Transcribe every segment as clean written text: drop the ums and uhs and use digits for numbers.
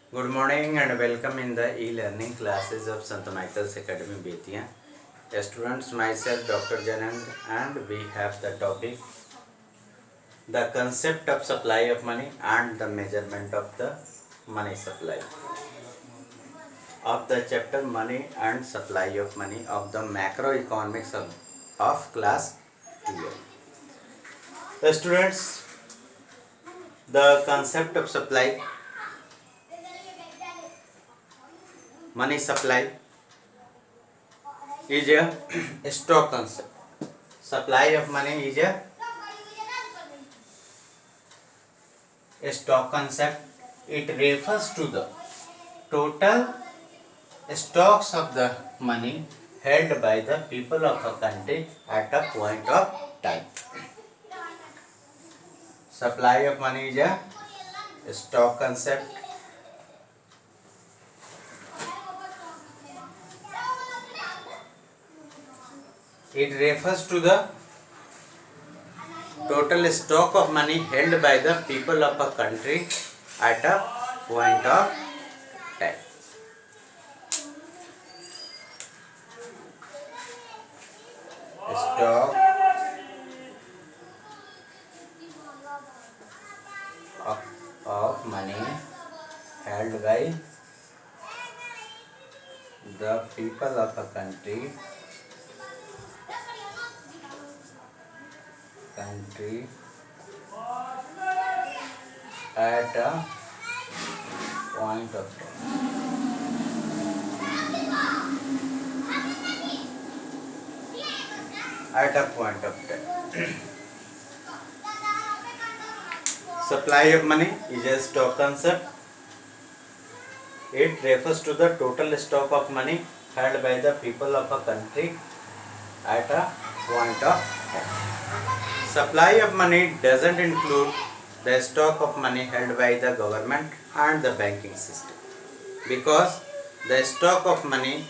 Good morning and welcome in the e-learning classes of St. Michael's Academy Bettiya. Students, myself Dr. Janand, and we have the topic the concept of supply of money and the measurement of the money supply of the chapter money and supply of money of the macroeconomics of class 12. Students, the concept of supply, money supply is a stock concept. Supply of money is a stock concept. It refers to the total stocks of the money held by the people of a country at a point of time. Supply of money is a stock concept. It refers to the total stock of money held by the people of a country at a point of time. Stock of money held by the people of a country at a point of time. At a point of time. Supply of money is a stock concept. It refers to the total stock of money held by the people of a country at a point of time. Supply of money doesn't include the stock of money held by the government and the banking system, because the stock of money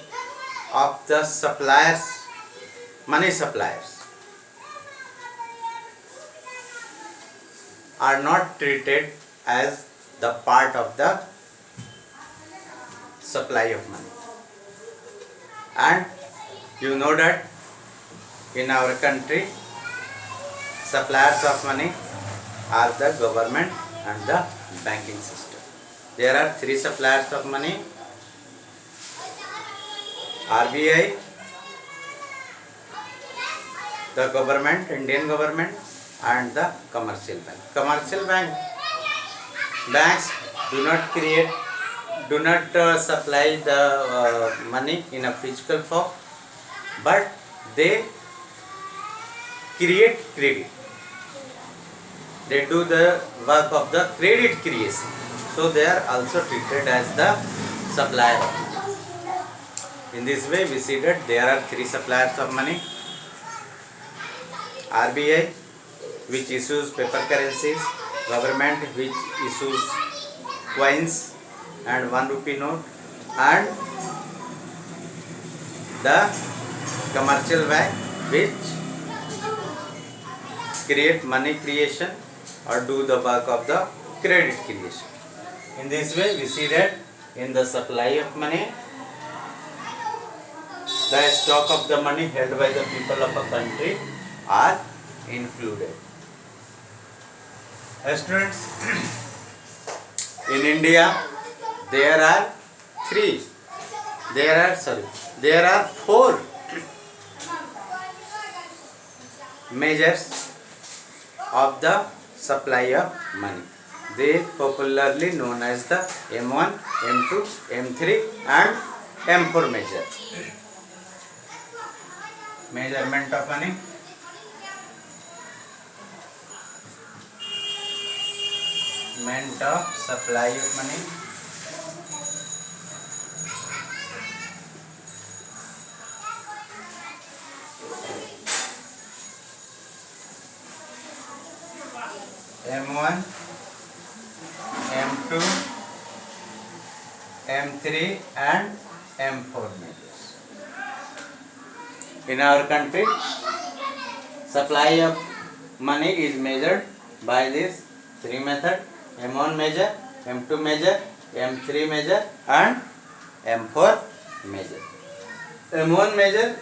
of the money suppliers are not treated as the part of the supply of money. And you know that in our country, suppliers of money are the government and the banking system. There are three suppliers of money: RBI, the government, Indian government, and the commercial bank. Commercial banks do not supply the money in a physical form, but they create credit. They do the work of the credit creation, so they are also treated as the supplier of money. In this way, we see that there are three suppliers of money: RBI, which issues paper currencies; government, which issues coins and 1 rupee note; and the commercial bank, which create money creation or do the work of the credit creation. In this way, we see that in the supply of money, the stock of the money held by the people of a country are included. Students, in India there are four measures of the supply of money. They popularly known as the M1, M2, M3 and M4 measure. Measurement of money. Measurement of supply of money. M1, M2, M3 and M4 measures. In our country, supply of money is measured by these three methods: M1 measure, M2 measure M3 measure and M4 measure. M1 measure,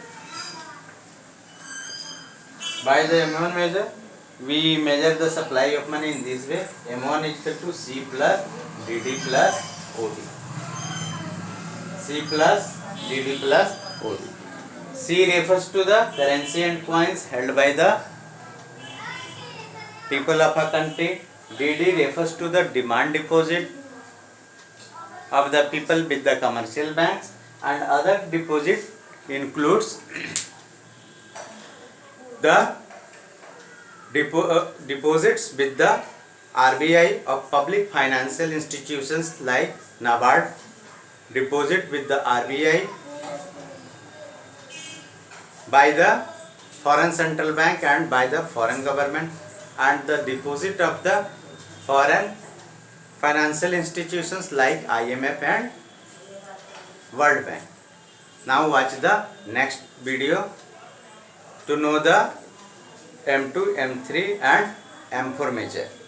by the M1 measure we measure the supply of money in this way. M1 is equal to C plus DD plus OD. C plus DD plus OD. C refers to the currency and coins held by the people of a country. DD refers to the demand deposit of the people with the commercial banks, and other deposit includes the deposits with the RBI of public financial institutions like NABARD, deposit with the RBI by the foreign central bank and by the foreign government, and the deposit of the foreign financial institutions like IMF and World Bank. Now watch the next video to know the M2, M3 and M4 measure.